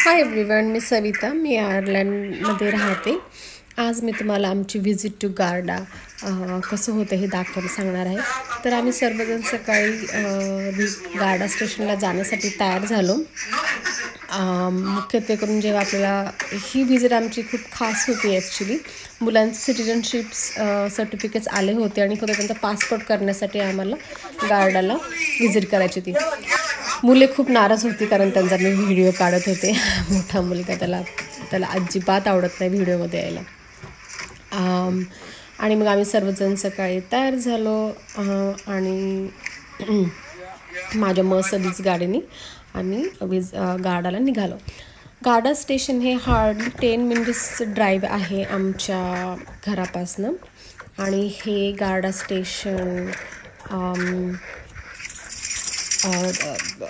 Hi everyone, मी सविता. मी आयर्लंडमध्ये राहते. आज मी तुम्हाला आमची व्हिजिट टू गार्डा कसं होतं हे दाखवून सांगणार आहे. तर आम्ही सर्वजण सकाळी गार्डा स्टेशनला जाण्यासाठी तयार झालो. मुख्यत्वे करून जेव्हा आपल्याला ही व्हिजिट आमची खूप खास होती. ॲक्च्युली मुलांचे सिटिझनशिप्स सर्टिफिकेट्स आले होते आणि फक्त त्यांचा पासपोर्ट करण्यासाठी आम्हाला गार्डाला व्हिजिट करायची होती. मुले खूप नाराज होती कारण त्यांचा मी व्हिडिओ काढत होते. मोठा मुलगा त्याला अजिबात आवडत नाही व्हिडिओमध्ये यायला. आणि मग आम्ही सर्वजण सकाळी तयार झालो आणि माझ्या मर्सिडीज गाडीने आम्ही गार्डाला निघालो. गार्डा स्टेशन हे हार्डली 10 मिनिट्स ड्राईव्ह आहे आमच्या घरापासनं. आणि हे गार्डा स्टेशन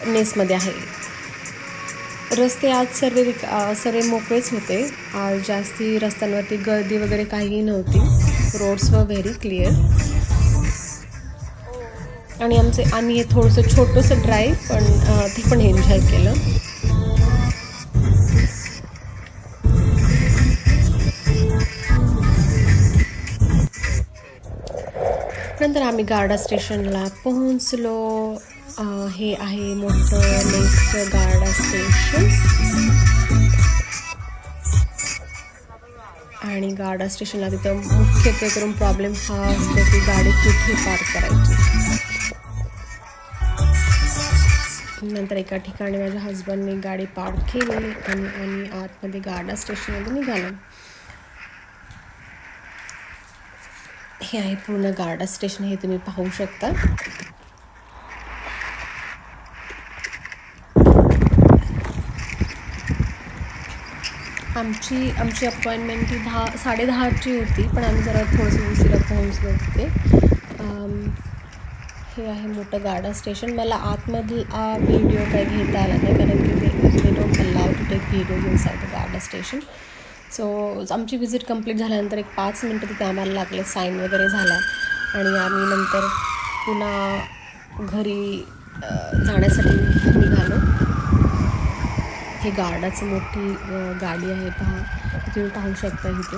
नेसमध्ये आहे. रस्ते आज सर्व मोकळेच होते. आज जास्ती रस्त्यांवरती गर्दी वगैरे काहीही नव्हती. रोड्स वर व्हेरी क्लिअर. आणि आम्ही हे थोडंसं छोटंसं ड्राईव्ह पण ते पण एन्जॉय केलं. नंतर आम्ही गार्डा स्टेशनला पोहोचलो. हे आहे मोठं नेक्स्ट गार्डा स्टेशन. आणि गार्डा स्टेशनला तिथं मुख्यत्वे करून प्रॉब्लेम हा असतो की गाडी कुठे पार्क करायची. नंतर एका ठिकाणी माझ्या हजबंडने गाडी पार्क केली आणि आम्ही आतमध्ये गार्डा स्टेशनमध्ये निघालो. हे आहे पूर्ण गार्डा स्टेशन, हे तुम्ही पाहू शकता. आमची अपॉइंटमेंट ही 10:30ची होती, पण आम्ही जरा थोडंसं उशिरा पोहोचलो तिथे. हे आहे मोठं गार्डा स्टेशन. मला आतमधील व्हिडिओ काही घेता आला नाही कारण की ते don't allow to take videos inside the garda station. So आमची व्हिजिट कंप्लीट झाल्यानंतर एक 5 मिनटं तिथे आम्हाला लागले. साईन वगैरे झाला आणि आम्ही नंतर पुन्हा घरी जाण्यासाठी निघालो. हे गार्डाचं मोठी गाडी आहे, तुम्ही पाहू शकता इथे.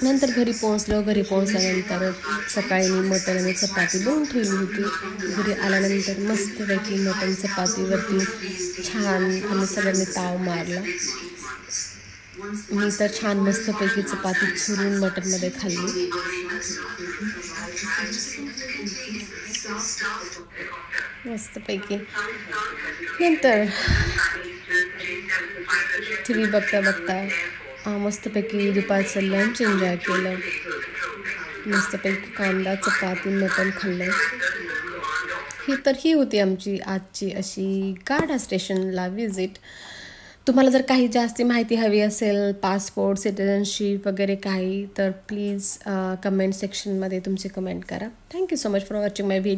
नंतर घरी पोहोचल्यानंतर सकाळी मी मटण आणि चपाती बनवून ठेवली होती. घरी आल्यानंतर मस्तपैकी मटण चपातीवरती छान आम्ही सगळ्यांनी ताव मारला. मी तर छान मस्तपैकी चपाती चुरून मटणमध्ये खाल्ली. मस्तपैकी नंतर टी व्ही बघता मस्तपैकी दुपारचं लंच एन्जॉय केलं. मस्तपैकी कांदा चपाती मटण खाल्लं. ही होती आमची आजची अशी गार्डा स्टेशनला व्हिजिट. तुम्हाला जर काही जास्ती माहिती हवी असेल, पासपोर्ट सिटिझनशिप वगैरे काही, तर प्लीज कमेंट सेक्शनमध्ये तुमचे कमेंट करा. Thank you so much for watching my video.